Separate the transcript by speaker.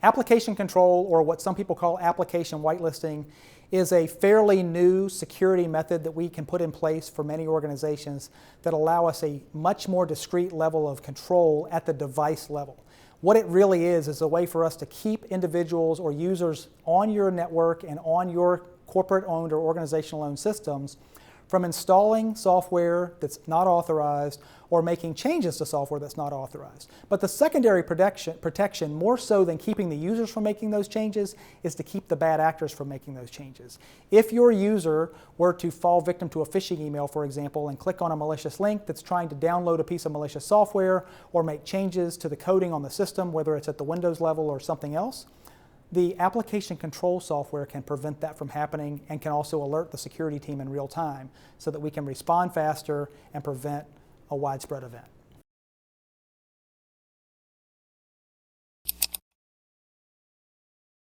Speaker 1: Application control, or what some people call application whitelisting, is a fairly new security method that we can put in place for many organizations that allow us a much more discrete level of control at the device level. What it really is a way for us to keep individuals or users on your network and on your corporate-owned or organizational-owned systems from installing software that's not authorized or making changes to software that's not authorized. But the secondary protection, more so than keeping the users from making those changes, is to keep the bad actors from making those changes. If your user were to fall victim to a phishing email, for example, and click on a malicious link that's trying to download a piece of malicious software or make changes to the coding on the system, whether it's at the Windows level or something else, the application control software can prevent that from happening and can also alert the security team in real time so that we can respond faster and prevent a widespread event.